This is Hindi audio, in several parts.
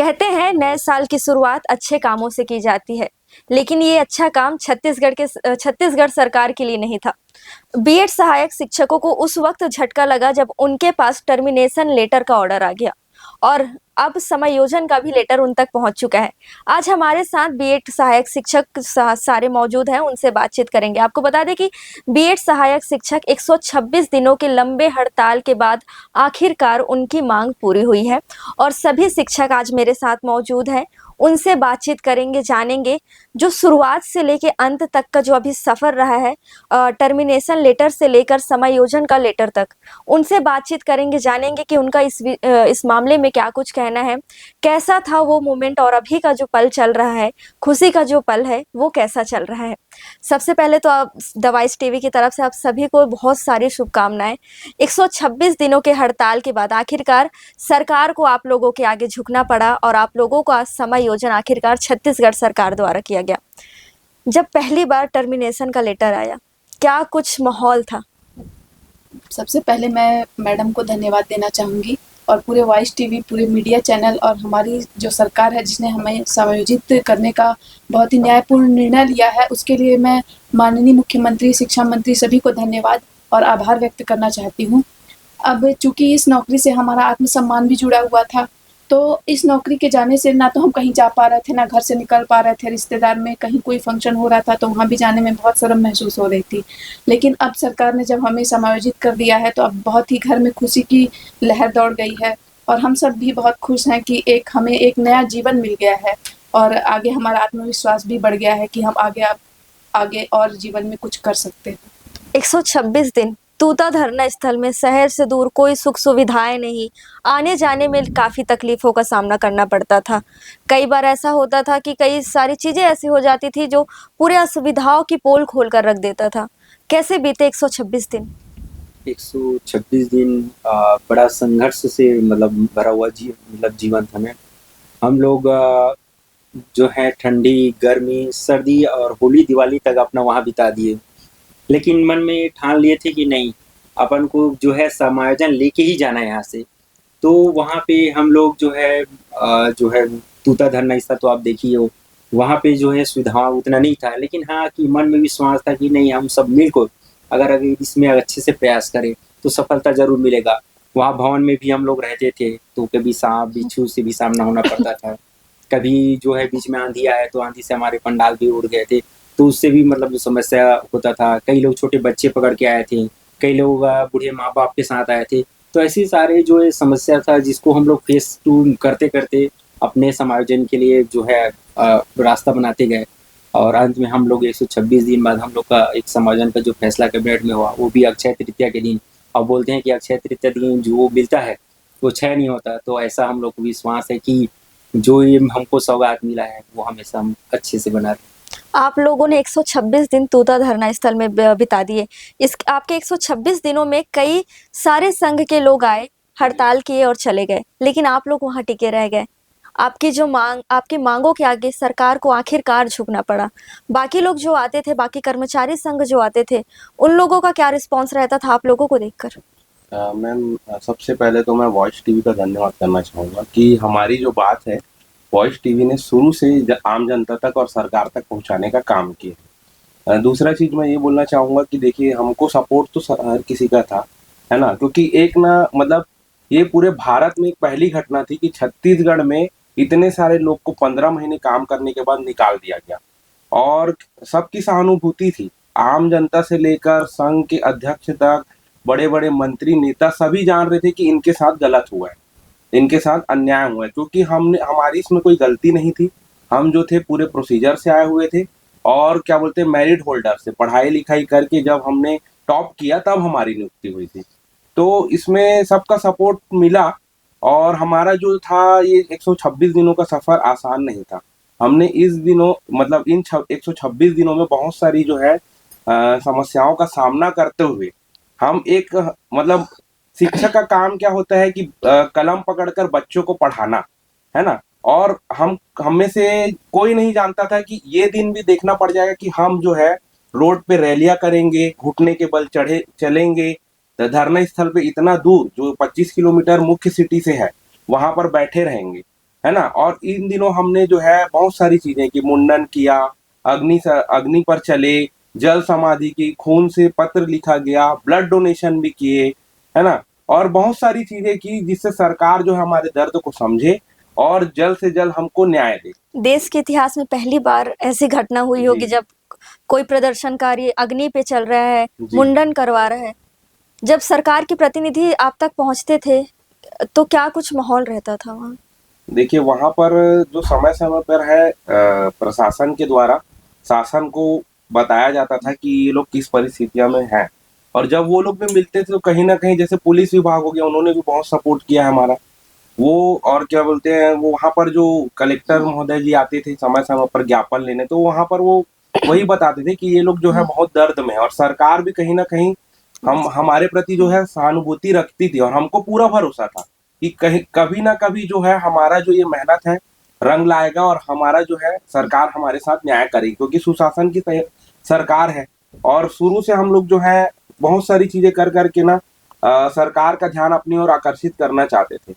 कहते हैं नए साल की शुरुआत अच्छे कामों से की जाती है, लेकिन ये अच्छा काम छत्तीसगढ़ सरकार के लिए नहीं था। बीएड सहायक शिक्षकों को उस वक्त झटका लगा जब उनके पास टर्मिनेशन लेटर का ऑर्डर आ गया और अब समायोजन का भी लेटर उन तक पहुंच चुका है। आज हमारे साथ बीएड सहायक शिक्षक सारे मौजूद हैं, उनसे बातचीत करेंगे। आपको बता दें कि बीएड सहायक शिक्षक 126 दिनों के लंबे हड़ताल के बाद आखिरकार उनकी मांग पूरी हुई है और सभी शिक्षक आज मेरे साथ मौजूद हैं। उनसे बातचीत करेंगे, जानेंगे जो शुरुआत से लेके अंत तक का जो अभी सफर रहा है, टर्मिनेशन लेटर से लेकर समायोजन का लेटर तक। उनसे बातचीत करेंगे, जानेंगे कि उनका इस मामले में क्या कुछ कहना है, कैसा था वो मोमेंट और अभी का जो पल चल रहा है, खुशी का जो पल है वो कैसा चल रहा है। सबसे पहले तो आप द वॉइस टीवी की तरफ से आप सभी को बहुत सारी शुभकामनाएं। 126 दिनों के हड़ताल के बाद आखिरकार सरकार को आप लोगों के आगे झुकना पड़ा और आप लोगों का समायोजन आखिरकार छत्तीसगढ़ सरकार द्वारा किया गया। जब पहली बार टर्मिनेशन का लेटर आया, क्या कुछ माहौल था? सबसे पहले मैं मैडम को धन्यवाद देना चाहूँगी और पूरे वॉइस टीवी, पूरे मीडिया चैनल और हमारी जो सरकार है जिसने हमें समायोजित करने का बहुत ही न्यायपूर्ण निर्णय लिया है, उसके लिए मैं माननीय मुख्यमंत्री, शिक्षा मंत्री सभी को धन्यवाद और आभार व्यक्त करना चाहती हूँ। अब चूँकि इस नौकरी से हमारा आत्मसम्मान भी जुड़ा हुआ था, तो इस नौकरी के जाने से ना तो हम कहीं जा पा रहे थे, ना घर से निकल पा रहे थे। रिश्तेदार में कहीं कोई फंक्शन हो रहा था तो वहाँ भी जाने में बहुत शर्म महसूस हो रही थी। लेकिन अब सरकार ने जब हमें समायोजित कर दिया है तो अब बहुत ही घर में खुशी की लहर दौड़ गई है और हम सब भी बहुत खुश हैं कि हमें एक नया जीवन मिल गया है और आगे हमारा आत्मविश्वास भी बढ़ गया है कि हम आगे और जीवन में कुछ कर सकते हैं। 126 दिन तूता धरना स्थल में शहर से दूर, कोई सुख सुविधाएं नहीं, आने जाने में काफी तकलीफों का सामना करना पड़ता था। कई बार ऐसा होता था कि कई सारी चीजें ऐसी हो जाती थी जो पूरे असुविधाओं की पोल खोल कर रख देता था। कैसे बीते 126 दिन? 126 दिन बड़ा संघर्ष से मतलब भरा हुआ जीवन था। हम लोग जो है ठंडी, गर्मी, सर्दी और होली, दिवाली तक अपना वहाँ बिता दिए। लेकिन मन में ठान लिए थे कि नहीं, अपन को जो है समायोजन लेके ही जाना है यहाँ से। तो वहाँ पे हम लोग जो है तूता धरना स्थल तो आप देखिए हो, वहाँ पे जो है सुविधा उतना नहीं था, लेकिन हाँ कि मन में विश्वास था कि नहीं, हम सब मिलकर अगर इसमें अच्छे से प्रयास करें तो सफलता ज़रूर मिलेगा। वहाँ भवन में भी हम लोग रहते थे, तो कभी साँप, बिच्छू से भी सामना होना पड़ता था। कभी जो है बीच में आँधी आए तो आँधी से हमारे पंडाल भी उड़ गए थे, तो उससे भी मतलब जो समस्या होता था। कई लोग छोटे बच्चे पकड़ के आए थे, कई लोग बूढ़े माँ-बाप के साथ आए थे। तो ऐसी सारे जो है समस्या था जिसको हम लोग फेस टू करते-करते अपने समायोजन के लिए जो है रास्ता बनाते गए और अंत में हम लोग 126 दिन बाद हम लोग का एक समायोजन का जो फैसला कैबिनेट में हुआ, वो भी अक्षय तृतीया के दिन। अब बोलते हैं कि अक्षय तृतीया दिन जो मिलता है, वो क्षय नहीं होता। तो ऐसा हम लोग को विश्वास है कि जो ये हमको सौगात मिला है, वो हमेशा हम अच्छे से बना रहे। आप लोगों ने 126 दिन तूता धरना स्थल में बिता दिए। इस आपके 126 दिनों में कई सारे संघ के लोग आए, हड़ताल किए और चले गए, लेकिन आप लोग वहाँ टिके रह गए। आपकी मांगों के आगे सरकार को आखिरकार झुकना पड़ा। बाकी लोग जो आते थे, बाकी कर्मचारी संघ जो आते थे, उन लोगों का क्या रिस्पॉन्स रहता था आप लोगों को देखकर? मैम, सबसे पहले तो मैं वॉइस टीवी का धन्यवाद करना चाहूँगा कि हमारी जो बात है वॉइस टीवी ने शुरू से आम जनता तक और सरकार तक पहुँचाने का काम किया है। दूसरा चीज़ मैं ये बोलना चाहूँगा कि देखिए, हमको सपोर्ट तो हर किसी का था, है ना? क्योंकि एक ना मतलब ये पूरे भारत में एक पहली घटना थी कि छत्तीसगढ़ में इतने सारे लोग को 15 महीने काम करने के बाद निकाल दिया गया और सबकी सहानुभूति थी। आम जनता से लेकर संघ के अध्यक्ष तक, बड़े-बड़े मंत्री, नेता सभी जान रहे थे कि इनके साथ गलत हुआ है, इनके साथ अन्याय हुआ है, क्योंकि हमारी इसमें कोई गलती नहीं थी। हम जो थे पूरे प्रोसीजर से आए हुए थे और क्या बोलते हैं, मेरिट होल्डर से पढ़ाई-लिखाई करके जब हमने टॉप किया तब हमारी नियुक्ति हुई थी। तो इसमें सबका सपोर्ट मिला और हमारा जो था ये 126 दिनों का सफ़र आसान नहीं था। हमने इस दिनों मतलब इन 126 दिनों में बहुत सारी जो है समस्याओं का सामना करते हुए हम एक मतलब शिक्षक का काम क्या होता है कि कलम पकड़कर बच्चों को पढ़ाना, है ना? और हम में से कोई नहीं जानता था कि ये दिन भी देखना पड़ जाएगा कि हम जो है रोड पे रैलियाँ करेंगे, घुटने के बल चलेंगे, धरना स्थल पे इतना दूर जो 25 किलोमीटर मुख्य सिटी से है, वहाँ पर बैठे रहेंगे। है ना। और इन दिनों हमने जो है बहुत सारी चीजें की, मुंडन किया, अग्नि पर चले, जल समाधि की, खून से पत्र लिखा गया, ब्लड डोनेशन भी किए, है ना। और बहुत सारी चीजें की जिससे सरकार जो है हमारे दर्द को समझे और जल्द से जल्द हमको न्याय दे। देश के इतिहास में पहली बार ऐसी घटना हुई होगी जी जब कोई प्रदर्शनकारी अग्नि पे चल रहा है, जी मुंडन करवा रहा है। जब सरकार के प्रतिनिधि आप तक पहुंचते थे तो क्या कुछ माहौल रहता था वहाँ? देखिए वहां पर जो समय समय पर है प्रशासन के द्वारा शासन को बताया जाता था कि ये लोग किस परिस्थितियों में हैं। और जब वो लोग भी मिलते थे तो कहीं ना कहीं, जैसे पुलिस विभाग हो गया, उन्होंने भी बहुत सपोर्ट किया है हमारा। वो और क्या बोलते हैं, वो वहां पर जो कलेक्टर महोदय जी आते थे समय समय पर ज्ञापन लेने, तो वहां पर वो वही बताते थे कि ये लोग जो है बहुत दर्द में है। और सरकार भी कहीं ना कहीं हम हमारे प्रति जो है सहानुभूति रखती थी और हमको पूरा भरोसा था कि कहीं कभी ना कभी जो है हमारा जो ये मेहनत है रंग लाएगा और हमारा जो है सरकार हमारे साथ न्याय करेगी, क्योंकि सुशासन की सरकार है। और शुरू से हम लोग जो है बहुत सारी चीजें कर करके ना सरकार का ध्यान अपनी ओर आकर्षित करना चाहते थे।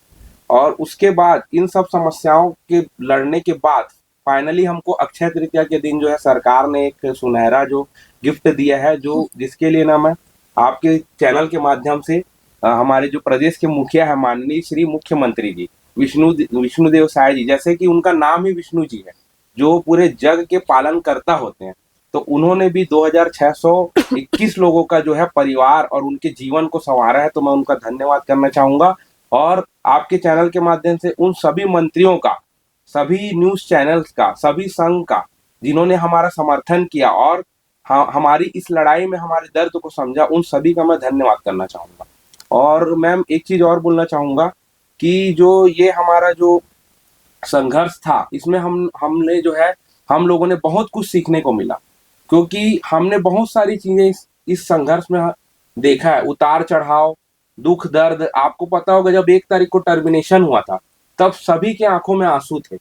और उसके बाद इन सब समस्याओं के लड़ने के बाद फाइनली हमको अक्षय तृतीया के दिन जो है सरकार ने एक सुनहरा जो गिफ्ट दिया है, जो जिसके लिए ना मैं आपके चैनल के माध्यम से हमारे जो प्रदेश के मुखिया है माननीय श्री मुख्यमंत्री जी विष्णुदेव साय जी, जैसे कि उनका नाम ही विष्णु जी है जो पूरे जग के पालन करता होते हैं, तो उन्होंने भी 2621 लोगों का जो है परिवार और उनके जीवन को संवारा है। तो मैं उनका धन्यवाद करना चाहूंगा और आपके चैनल के माध्यम से उन सभी मंत्रियों का, सभी न्यूज चैनल्स का, सभी संघ का जिन्होंने हमारा समर्थन किया और हमारी इस लड़ाई में हमारे दर्द को समझा, उन सभी का मैं धन्यवाद करना चाहूंगा। और मैम एक चीज और बोलना चाहूंगा कि जो ये हमारा जो संघर्ष था, इसमें हमने जो है हम लोगों ने बहुत कुछ सीखने को मिला, क्योंकि हमने बहुत सारी चीजें इस संघर्ष में देखा है, उतार चढ़ाव, दुख दर्द। आपको पता होगा जब 1 तारीख को टर्मिनेशन हुआ था तब सभी के आंखों में आंसू थे,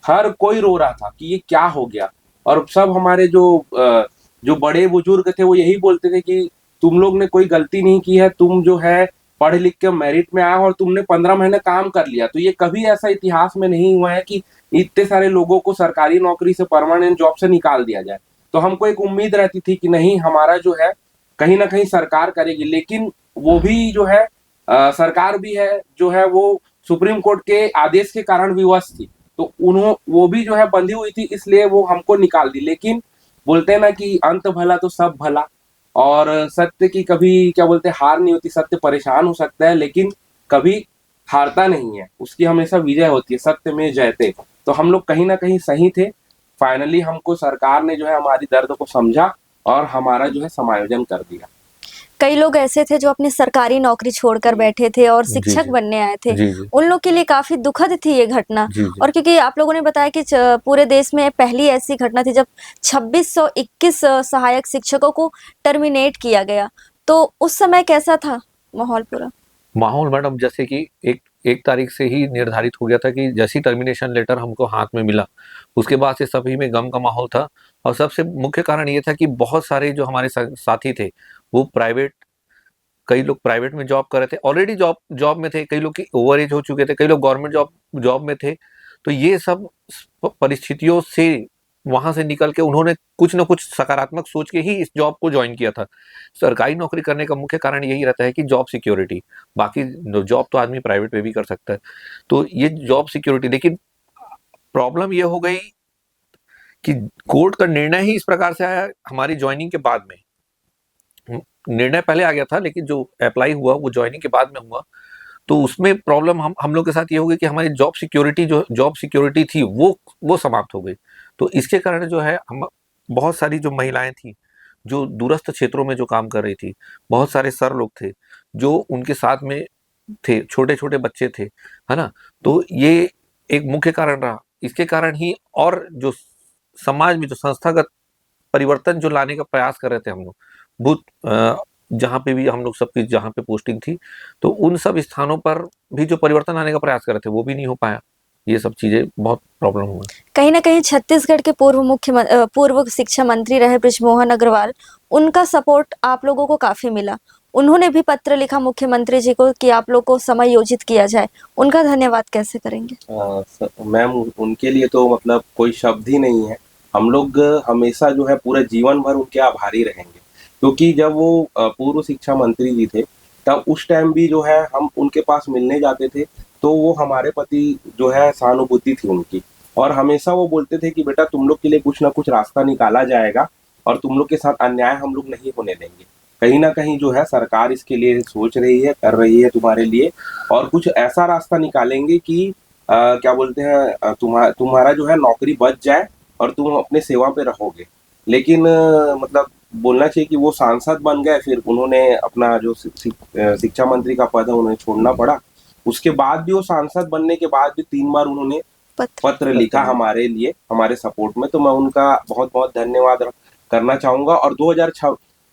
हर कोई रो रहा था कि ये क्या हो गया। और सब हमारे जो बड़े बुजुर्ग थे वो यही बोलते थे कि तुम लोग ने कोई गलती नहीं की है, तुम जो है पढ़ लिख के मेरिट में आए और तुमने 15 महीने काम कर लिया। तो ये कभी ऐसा इतिहास में नहीं हुआ है कि इतने सारे लोगों को सरकारी नौकरी से, परमानेंट जॉब से निकाल दिया जाए। तो हमको एक उम्मीद रहती थी कि नहीं, हमारा जो है कहीं ना कहीं सरकार करेगी। लेकिन वो भी जो है सरकार भी है जो है वो सुप्रीम कोर्ट के आदेश के कारण विवश थी, तो वो भी जो है बंधी हुई थी, इसलिए वो हमको निकाल दी। लेकिन बोलते हैं ना कि अंत भला तो सब भला, और सत्य की कभी क्या बोलते हैं हार नहीं होती। सत्य परेशान हो सकता है लेकिन कभी हारता नहीं है, उसकी हमेशा विजय होती है, सत्य में जयते। तो हम लोग कहीं ना कहीं सही थे। फाइनली हमको सरकार ने जो है हमारी दर्द को समझा और हमारा जो है समायोजन कर दिया। कई लोग ऐसे थे जो अपनी सरकारी नौकरी छोड़कर बैठे थे और शिक्षक जी बनने आए थे। जी जी उन लोग के लिए काफ़ी दुखद थी ये घटना। जी जी और क्योंकि आप लोगों ने बताया कि पूरे देश में पहली ऐसी घटना थी जब 2621 सहायक शिक्षकों को टर्मिनेट किया गया। तो उस समय कैसा था माहौल पूरा? माहौल मैडम जैसे कि एक तारीख से ही निर्धारित हो गया था कि जैसी टर्मिनेशन लेटर हमको हाथ में मिला उसके बाद से सभी में गम का माहौल था। और सबसे मुख्य कारण ये था कि बहुत सारे जो हमारे साथी थे वो कई लोग प्राइवेट में जॉब कर रहे थे, ऑलरेडी जॉब में थे, कई लोग की ओवर एज हो चुके थे, कई लोग गवर्नमेंट जॉब में थे। तो ये सब परिस्थितियों से वहां से निकल के उन्होंने कुछ ना कुछ सकारात्मक सोच के ही इस जॉब को ज्वाइन किया था। सरकारी नौकरी करने का मुख्य कारण यही रहता है कि जॉब सिक्योरिटी, बाकी जॉब तो आदमी प्राइवेट में भी कर सकता है। तो ये जॉब सिक्योरिटी, लेकिन प्रॉब्लम ये हो गई कि कोर्ट का निर्णय ही इस प्रकार से आया हमारी ज्वाइनिंग के बाद में। निर्णय पहले आ गया था लेकिन जो अप्लाई हुआ वो ज्वाइनिंग के बाद में हुआ। तो उसमें प्रॉब्लम हम लोग के साथ ये हो गई कि हमारी जॉब सिक्योरिटी थी वो समाप्त हो गई। तो इसके कारण जो है हम बहुत सारी जो महिलाएं थी जो दूरस्थ क्षेत्रों में जो काम कर रही थी, बहुत सारे सर लोग थे जो उनके साथ में थे, छोटे छोटे बच्चे थे, है ना। तो ये एक मुख्य कारण रहा। इसके कारण ही और जो समाज में जो संस्थागत परिवर्तन जो लाने का प्रयास कर रहे थे हम लोग, जहाँ पे भी हम लोग सबकी जहाँ पे पोस्टिंग थी, तो उन सब स्थानों पर भी जो परिवर्तन लाने का प्रयास कर रहे थे वो भी नहीं हो पाया। ये सब चीजें बहुत प्रॉब्लम हुआ। कहीं ना कहीं छत्तीसगढ़ के पूर्व शिक्षा मंत्री रहे बृजमोहन अग्रवाल, उनका सपोर्ट आप लोगों को काफी मिला। उन्होंने भी पत्र लिखा मुख्यमंत्री जी को कि आप लोग को समायोजित किया जाए, उनका धन्यवाद कैसे करेंगे? मैम उनके लिए तो मतलब कोई शब्द ही नहीं है। हम लोग हमेशा जो है पूरे जीवन भर उनके आभारी रहेंगे, क्योंकि जब वो पूर्व शिक्षा मंत्री जी थे, तब उस टाइम भी जो है हम उनके पास मिलने जाते थे, तो वो हमारे प्रति जो है सहानुभूति थी उनकी, और हमेशा वो बोलते थे कि बेटा तुम लोग के लिए कुछ ना कुछ रास्ता निकाला जाएगा और तुम लोग के साथ अन्याय हम लोग नहीं होने देंगे। कहीं ना कहीं जो है सरकार इसके लिए सोच रही है, कर रही है तुम्हारे लिए, और कुछ ऐसा रास्ता निकालेंगे कि क्या बोलते हैं, तुम्हारा जो है नौकरी बच जाए और तुम अपने सेवा पे रहोगे। लेकिन मतलब बोलना चाहिए कि वो सांसद बन गए, फिर उन्होंने अपना जो शिक्षा मंत्री का पद है उन्हें छोड़ना पड़ा। उसके बाद भी वो सांसद बनने के बाद भी 3 बार उन्होंने पत्र लिखा हमारे लिए, हमारे सपोर्ट में, तो मैं उनका बहुत बहुत धन्यवाद करना चाहूंगा। और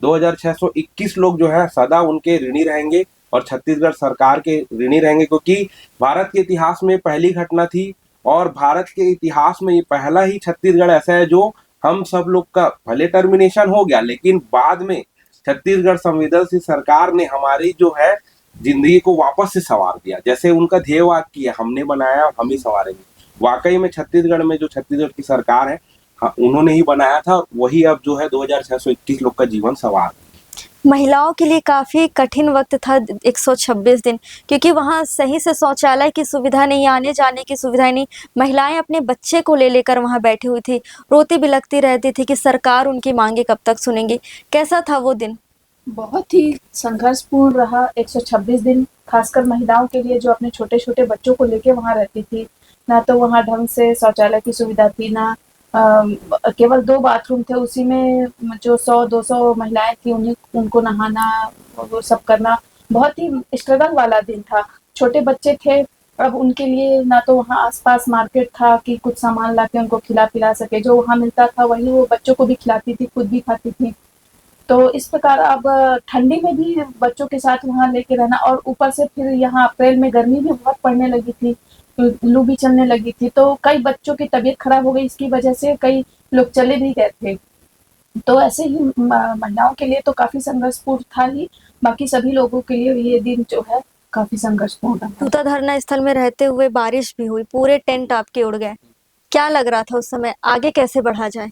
2621 लोग जो है सदा उनके ऋणी रहेंगे और छत्तीसगढ़ सरकार के ऋणी रहेंगे, क्योंकि भारत के इतिहास में पहली घटना थी, और भारत के इतिहास में ये पहला ही छत्तीसगढ़ ऐसा है जो हम सब लोग का भले टर्मिनेशन हो गया, लेकिन बाद में छत्तीसगढ़ संवेदनशील सरकार ने हमारी जो है जिंदगी को वापस से संवार दिया। जैसे उनका ध्येय वाक्य है, हमने बनाया हम ही संवारेंगे। वाकई में छत्तीसगढ़ में जो छत्तीसगढ़ की सरकार है, हाँ, उन्होंने ही बनाया था, वही अब जो है 2621 लोग का जीवन सवार। महिलाओं के लिए काफ़ी कठिन वक्त था 126 दिन, क्योंकि वहाँ सही से शौचालय की सुविधा नहीं, आने जाने की सुविधा नहीं। महिलाएं अपने बच्चे को ले लेकर वहाँ बैठी हुई थी, रोती बिलखती रहती थी कि सरकार उनकी मांगे कब तक सुनेंगी। कैसा था वो दिन? बहुत ही संघर्षपूर्ण रहा 126 दिन, खासकर महिलाओं के लिए जो अपने छोटे छोटे बच्चों को लेके वहाँ रहती थी। ना तो वहाँ ढंग से शौचालय की सुविधा थी, ना केवल 2 बाथरूम थे, उसी में जो 100-200 महिलाएं थी उनको नहाना वो सब करना बहुत ही स्ट्रगल वाला दिन था। छोटे बच्चे थे, अब उनके लिए ना तो वहाँ आसपास मार्केट था कि कुछ सामान ला के उनको खिला पिला सके, जो वहाँ मिलता था वही वो बच्चों को भी खिलाती थी, खुद भी खाती थी। तो इस प्रकार अब ठंडी में भी बच्चों के साथ वहाँ लेके रहना, और ऊपर से फिर यहाँ अप्रैल में गर्मी भी बहुत पड़ने लगी थी, लू भी चलने लगी थी, तो कई बच्चों की तबीयत खराब हो गई, इसकी वजह से कई लोग चले भी गए थे। तो ऐसे ही महिलाओं के लिए तो काफी संघर्षपूर्ण था ही, बाकी सभी लोगों के लिए ये दिन जो है काफी संघर्षपूर्ण था। पूता धरना स्थल में रहते हुए बारिश भी हुई, पूरे टेंट आपके उड़ गए। क्या लग रहा था उस समय, आगे कैसे बढ़ा जाए?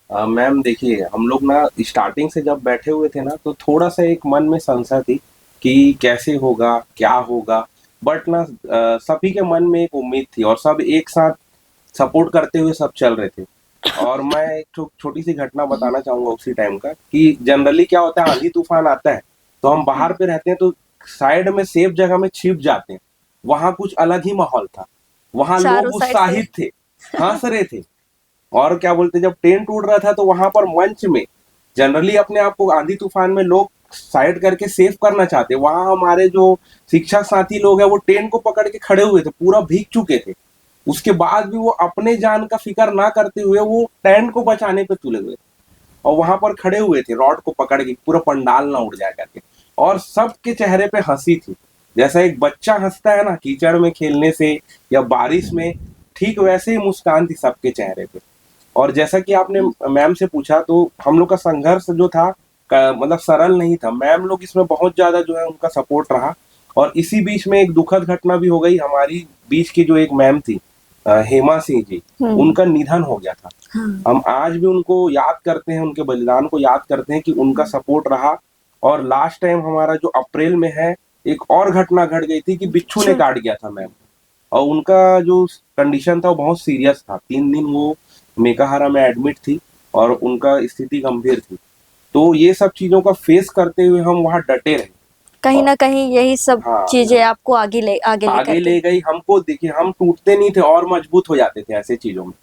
मैम देखिए, हम लोग ना स्टार्टिंग से जब बैठे हुए थे ना, तो थोड़ा सा एक मन में संशय थी कि कैसे होगा, क्या होगा, बट ना सभी के मन में एक उम्मीद थी और सब एक साथ सपोर्ट करते हुए सब चल रहे थे। और मैं एक छोटी सी घटना बताना चाहूंगा उसी टाइम का, कि जनरली क्या होता है, आंधी तूफान आता है तो हम बाहर पे रहते हैं, तो साइड में सेफ जगह में छिप जाते हैं। वहां कुछ अलग ही माहौल था, वहां चारों लोग साइड से। उत्साहित थे, हंस रहे थे, और क्या बोलते, जब टेंट उड़ रहा था तो वहां पर मंच में जनरली अपने आप को आंधी तूफान में लोग साइड करके सेव करना चाहते, वहां हमारे जो शिक्षक साथी लोग हैं वो टेंट को पकड़ के खड़े हुए थे, पूरा भीग चुके थे। उसके बाद भी वो अपने जान का फिक्र ना करते हुए वो टेंट को बचाने पे तुले हुए थे, और वहां पर खड़े हुए थे रॉड को पकड़ के, पूरा पंडाल ना उड़ जाए करके, और सबके चेहरे पे हंसी थी। जैसा एक बच्चा हंसता है ना कीचड़ में खेलने से या बारिश में, ठीक वैसे ही मुस्कान थी सबके चेहरे पे। और जैसा कि आपने मैम से पूछा, तो हम लोग का संघर्ष जो था मतलब सरल नहीं था। मैम लोग इसमें बहुत ज्यादा जो है उनका सपोर्ट रहा, और इसी बीच में एक दुखद घटना भी हो गई। हमारी बीच की जो एक मैम थी हेमा सिंह जी, उनका निधन हो गया था। हम आज भी उनको याद करते हैं, उनके बलिदान को याद करते हैं कि उनका सपोर्ट रहा। और लास्ट टाइम हमारा जो अप्रैल में है, एक और घटना घट गई थी कि बिच्छू ने काट गया था मैम, और उनका जो कंडीशन था वो बहुत सीरियस था। 3 दिन वो मेकाहारा में एडमिट थी और उनका स्थिति गंभीर थी। तो ये सब चीजों का फेस करते हुए हम वहाँ डटे रहे। कहीं ना कहीं यही सब हाँ, चीजें आपको आगे ले गई हमको। देखिए, हम टूटते नहीं थे और मजबूत हो जाते थे ऐसे चीजों में।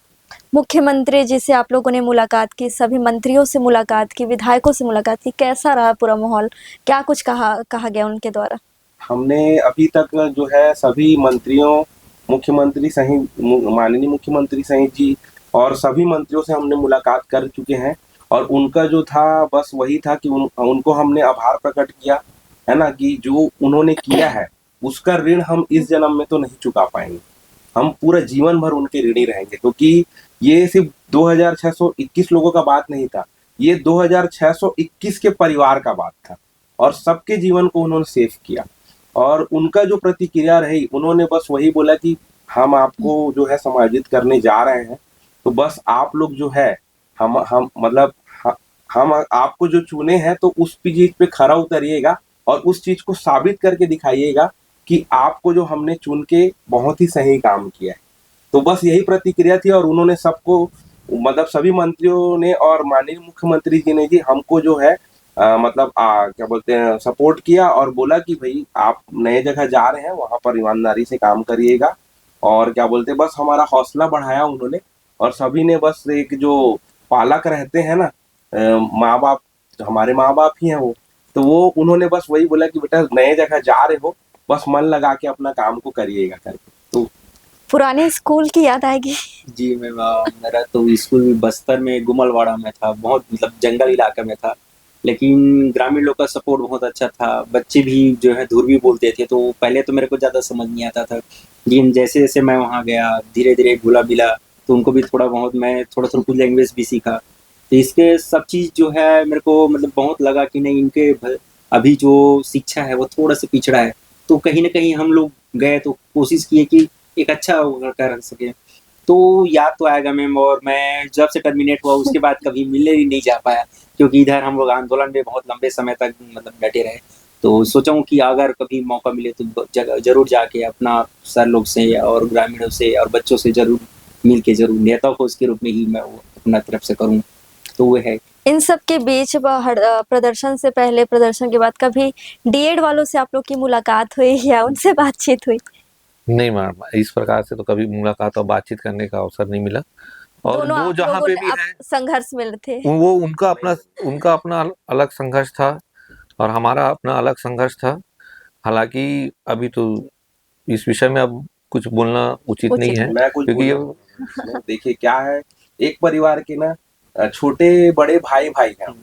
मुख्यमंत्री जी से आप लोगों ने मुलाकात की, सभी मंत्रियों से मुलाकात की, विधायकों से मुलाकात की, कैसा रहा पूरा माहौल? क्या कुछ कहा गया उनके द्वारा? हमने अभी तक जो है सभी मंत्रियों, मुख्यमंत्री सहित, माननीय मुख्यमंत्री सहित जी और सभी मंत्रियों से हमने मुलाकात कर चुके हैं, और उनका जो था बस वही था कि उनको हमने आभार प्रकट किया है ना, कि जो उन्होंने किया है उसका ऋण हम इस जन्म में तो नहीं चुका पाएंगे, हम पूरा जीवन भर उनके ऋणी रहेंगे। क्योंकि ये सिर्फ 2621 लोगों का बात नहीं था, ये 2621 के परिवार का बात था, और सबके जीवन को उन्होंने सेव किया। और उनका जो प्रतिक्रिया रही, उन्होंने बस वही बोला कि हम आपको जो है समायोजित करने जा रहे हैं, तो बस आप लोग जो है हम मतलब हम आपको जो चुने हैं तो उस चीज पे खरा उतरिएगा और उस चीज को साबित करके दिखाइएगा कि आपको जो हमने चुन के बहुत ही सही काम किया है। तो बस यही प्रतिक्रिया थी और उन्होंने सबको मतलब सभी मंत्रियों ने और माननीय मुख्यमंत्री जी ने जी हमको जो है मतलब क्या बोलते हैं सपोर्ट किया और बोला कि भाई आप नए जगह जा रहे हैं, वहां पर ईमानदारी से काम करिएगा। और क्या बोलते हैं बस हमारा हौसला बढ़ाया उन्होंने। और सभी ने बस एक जो पालक रहते हैं ना, माँ बाप, हमारे माँ बाप ही हैं वो, तो वो उन्होंने बस वही बोला कि बेटा नए जगह जा रहे हो, बस मन लगा के अपना काम को करिएगा करके। तो पुराने स्कूल की याद आएगी। जी मैम, मेरा तो स्कूल भी बस्तर में गुमलवाड़ा में था, बहुत मतलब जंगल इलाका में था, लेकिन ग्रामीण लोग का सपोर्ट बहुत अच्छा था। बच्चे भी जो है धुरवी बोलते थे, तो पहले तो मेरे को ज़्यादा समझ नहीं आता था, लेकिन जैसे जैसे मैं वहाँ गया धीरे धीरे घुला मिला, तो उनको भी थोड़ा बहुत मैं थोड़ा थोड़ा कुछ लैंग्वेज भी सीखा। तो इसके सब चीज़ जो है मेरे को मतलब बहुत लगा कि नहीं, इनके अभी जो शिक्षा है वो थोड़ा सा पिछड़ा है, तो कहीं ना कहीं हम लोग गए तो कोशिश किए कि एक अच्छा कर सके। तो याद तो आएगा मैम, और मैं जब से टर्मिनेट हुआ उसके बाद कभी मिलने ही नहीं जा पाया, क्योंकि इधर हम लोग आंदोलन में बहुत लंबे समय तक मतलब बैठे रहे। तो सोचा हूँ कि अगर कभी मौका मिले तो जरूर जाके अपना सर लोग से और ग्रामीणों से और बच्चों से जरूर मिल के जरूर नेता खोज के रूप में ही मैं वो अपना तरफ से करूँ। तो वो है। इन सब के बीच प्रदर्शन से पहले प्रदर्शन के बाद कभी डीएड वालों से आप लोग की मुलाकात हुई या उनसे बातचीत हुई? नहीं मैम, इस प्रकार से तो कभी मुलाकात और बातचीत करने का अवसर नहीं मिला। और दोनों वो आप जहाँ लोगों पे ने भी आप हैं, संघर्ष में थे। वो उनका अपना अलग संघर्ष था और हमारा अपना अलग संघर्ष था। हालांकि अभी तो इस विषय में अब कुछ बोलना उचित नहीं है, मैं कुछ क्योंकि ये बोलूं देखिए क्या है, एक परिवार के ना छोटे बड़े भाई भाई हैं,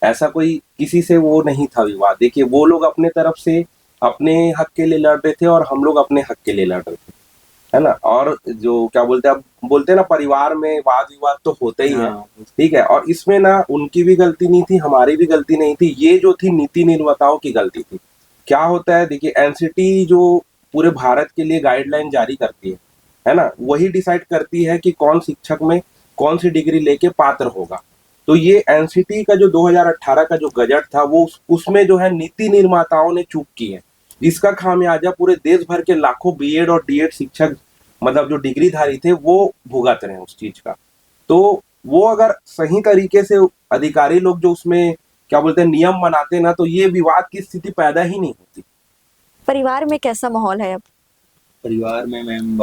ऐसा कोई किसी से वो नहीं था विवाद। देखिए वो लोग अपने तरफ से अपने हक के लिए लड़ रहे थे और हम लोग अपने हक के लिए लड़ रहे थे, है ना। और जो क्या बोलते हैं, अब बोलते हैं ना परिवार में वाद विवाद तो होते ही है, ठीक है। और इसमें ना उनकी भी गलती नहीं थी, हमारी भी गलती नहीं थी, ये जो थी नीति निर्माताओं की गलती थी। क्या होता है देखिए, एनसीटी जो पूरे भारत के लिए गाइडलाइन जारी करती है ना, वही डिसाइड करती है कि कौन शिक्षक में कौन सी डिग्री लेके पात्र होगा। तो ये एनसीटी का जो 2018 का जो गजट था वो उसमें जो है नीति निर्माताओं ने चूक की है। इसका खामियाजा पूरे देश भर के लाखों बीएड और डीएड शिक्षक मतलब जो डिग्रीधारी थे वो भुगत रहे हैं उस चीज का। तो वो अगर सही तरीके से अधिकारी लोग जो उसमें क्या बोलते हैं नियम बनाते ना, तो ये विवाद की स्थिति पैदा ही नहीं होती। परिवार में कैसा माहौल है अब? परिवार में मैम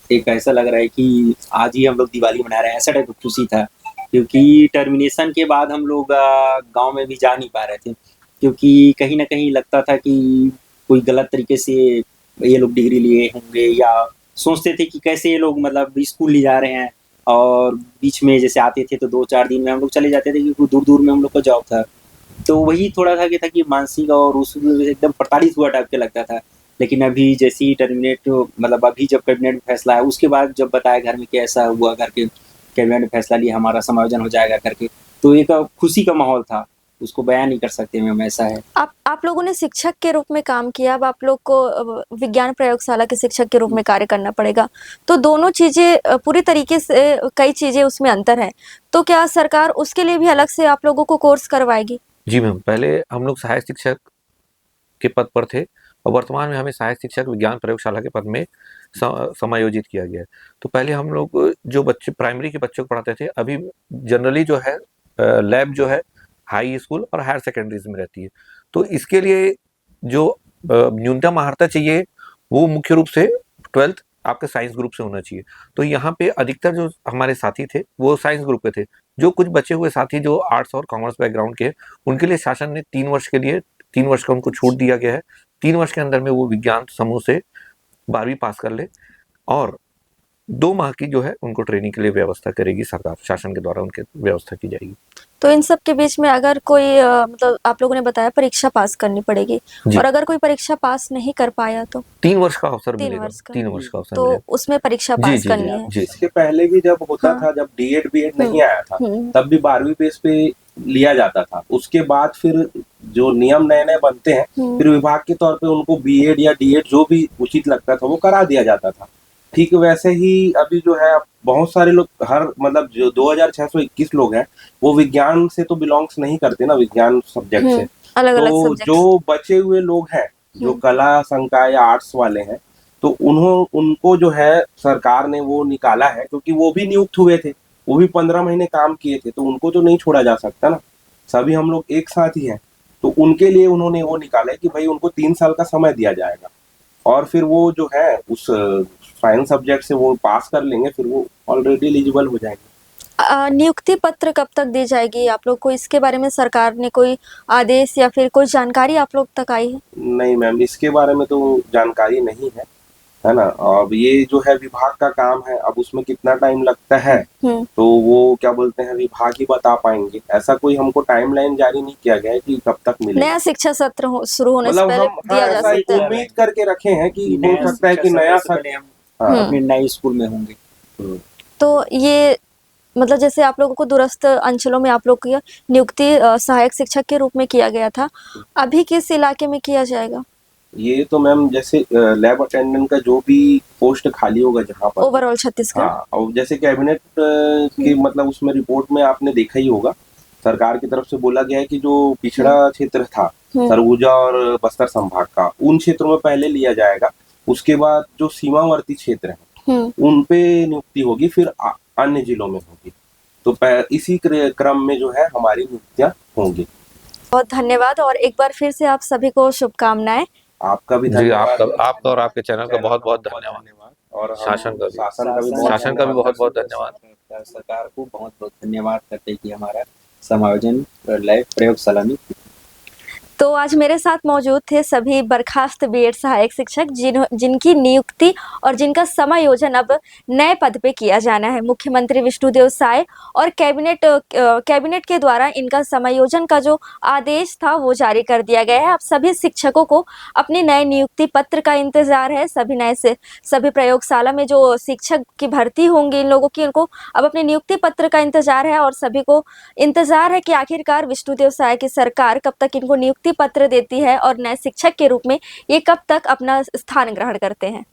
एक ऐसा लग रहा है कि आज ही हम लोग दिवाली मना रहे हैं, ऐसा टाइप खुशी था, क्योंकि टर्मिनेशन के बाद हम लोग गांव में भी जा नहीं पा रहे थे, क्योंकि कहीं ना कहीं लगता था कि कोई गलत तरीके से ये लोग डिग्री लिए होंगे, या सोचते थे कि कैसे ये लोग मतलब स्कूल ले जा रहे हैं, और बीच में जैसे आते थे तो 2-4 दिन में हम लोग चले जाते थे, क्योंकि दूर दूर में हम लोग का जॉब था। तो वही थोड़ा था कि मानसिक और उस एकदम प्रताड़ित हुआ टाइप के लगता था। लेकिन अभी जैसे ही टर्मिनेट मतलब अभी जब कैबिनेट में फैसला है, उसके बाद जब बताया घर में कि ऐसा हुआ करके कैबिनेट ने फैसला लिया हमारा समायोजन हो जाएगा करके, तो एक खुशी का माहौल था, उसको बयान नहीं कर सकते मैम, ऐसा है। आप लोगों ने शिक्षक के रूप में काम किया, अब आप लोग को विज्ञान प्रयोगशाला के शिक्षक के रूप में कार्य करना पड़ेगा, तो दोनों चीजें पूरी तरीके से कई चीजें उसमें अंतर है, तो क्या सरकार उसके लिए भी अलग से आप लोगों को कोर्स करवाएगी? जी मैम, पहले हम लोग सहायक शिक्षक के पद पर थे और वर्तमान में हमें सहायक शिक्षक विज्ञान प्रयोगशाला के पद में समायोजित किया गया है। तो पहले हम लोग जो बच्चे प्राइमरी के बच्चों को पढ़ाते थे, अभी जनरली जो है लैब जो है हाई स्कूल और हायर सेकेंडरीज में रहती है। तो इसके लिए जो न्यूनतम अर्हता चाहिए वो मुख्य रूप से 12th आपके साइंस ग्रुप से होना चाहिए। तो यहाँ पे अधिकतर जो हमारे साथी थे वो साइंस ग्रुप के थे। जो कुछ बचे हुए साथी जो आर्ट्स और कॉमर्स बैकग्राउंड के, उनके लिए शासन ने 3 वर्ष के लिए 3 वर्ष का उनको छूट दिया गया है। 3 वर्ष के अंदर में वो विज्ञान समूह से 12वीं पास कर ले और 2 माह की जो है उनको ट्रेनिंग के लिए व्यवस्था करेगी सरकार, शासन के द्वारा उनके व्यवस्था की जाएगी। तो इन सब के बीच में अगर कोई मतलब आप लोगों ने बताया परीक्षा पास करनी पड़ेगी, और अगर कोई परीक्षा पास नहीं कर पाया तो 3 वर्ष का अवसर 3 मिलेगा। वर्ष का 3 वर्ष का अवसर तो मिलेगा। उसमें परीक्षा जी पास जी करनी जी है। जी। इसके पहले भी जब होता हाँ। था, जब डीएड बीएड नहीं आया था, हम्म। तब भी 12वीं बेस पे लिया जाता था। उसके बाद फिर जो नियम नए नए बनते हैं, फिर विभाग के तौर पे उनको बीएड या डीएड जो भी उचित लगता था वो करा दिया जाता था। ठीक वैसे ही अभी जो है बहुत सारे लोग हर मतलब जो 2621 लोग हैं वो विज्ञान से तो बिलोंग्स नहीं करते ना, विज्ञान सब्जेक्ट से। अलग अलग तो सब्जेक्ट। जो बचे हुए लोग हैं जो कला संकाय या आर्ट्स वाले हैं, तो उनको जो है सरकार ने वो निकाला है, क्योंकि वो भी नियुक्त हुए थे, वो भी 15 महीने काम किए थे, तो उनको तो नहीं छोड़ा जा सकता ना, सभी हम लोग एक साथ ही हैं। तो उनके लिए उन्होंने वो निकाला है कि भाई उनको 3 साल का समय दिया जाएगा, और फिर वो जो है उस साइंस सब्जेक्ट से वो पास कर लेंगे, फिर वो ऑलरेडी एलिजिबल हो जाएंगे। नियुक्ति पत्र कब तक दी जाएगी आप लोग को? इसके बारे में सरकार ने कोई आदेश या फिर कोई जानकारी आप लोग तक आई है? नहीं मैम, इसके बारे में तो जानकारी नहीं है ना। अब ये जो है विभाग का काम है, अब उसमें कितना टाइम लगता है तो वो क्या बोलते हैं विभाग ही बता पाएंगे। ऐसा कोई हमको टाइमलाइन जारी नहीं किया गया है कि कब तक मिलेगा। नया शिक्षा सत्र शुरू होने से मतलब पहले हम दिया जा ऐसा सकता है। उम्मीद करके रखे हैं कि हो नया सकता है कि शिक्षा नया सत्र से पहले हम हाँ। अपने नए स्कूल में होंगे। तो ये मतलब जैसे आप लोगों को दूरस्थ अंचलों में आप लोग की नियुक्ति सहायक शिक्षक के रूप में किया गया था, अभी किस इलाके में किया जाएगा? ये तो मैम जैसे लैब अटेंडेंट का जो भी पोस्ट खाली होगा जहाँ पर, ओवरऑल छत्तीसगढ़। हाँ, और जैसे कैबिनेट की मतलब उसमें रिपोर्ट में आपने देखा ही होगा, सरकार की तरफ से बोला गया है कि जो पिछड़ा क्षेत्र था सरगुजा और बस्तर संभाग का, उन क्षेत्रों में पहले लिया जाएगा, उसके बाद जो सीमावर्ती क्षेत्र है उन पे नियुक्ति होगी, फिर अन्य जिलों में होगी। तो इसी क्रम में जो है हमारी नियुक्तियां होंगी। बहुत धन्यवाद, और एक बार फिर से आप सभी को शुभकामनाएं। आपका भी जी, धन्यवाद। आपका और आपके चैनल का बहुत बहुत धन्यवाद। और हम शासन का भी शासन का भी बहुत बहुत धन्यवाद। सरकार को बहुत बहुत धन्यवाद करते हैं कि हमारा समायोजन लाइव प्रयोगशाला में। तो आज मेरे साथ मौजूद थे सभी बर्खास्त बीएड सहायक शिक्षक जिनकी नियुक्ति और जिनका समायोजन अब नए पद पे किया जाना है। मुख्यमंत्री विष्णुदेव साय और कैबिनेट के द्वारा इनका समायोजन का जो आदेश था वो जारी कर दिया गया है। अब सभी शिक्षकों को अपने नए नियुक्ति पत्र का इंतजार है। सभी नए से सभी प्रयोगशाला में जो शिक्षक की भर्ती होंगी इन लोगों की, उनको अब अपने नियुक्ति पत्र का इंतजार है, और सभी को इंतजार है कि आखिरकार विष्णुदेव साय की सरकार कब तक इनको नियुक्ति पत्र देती है और नए शिक्षक के रूप में ये कब तक अपना स्थान ग्रहण करते हैं।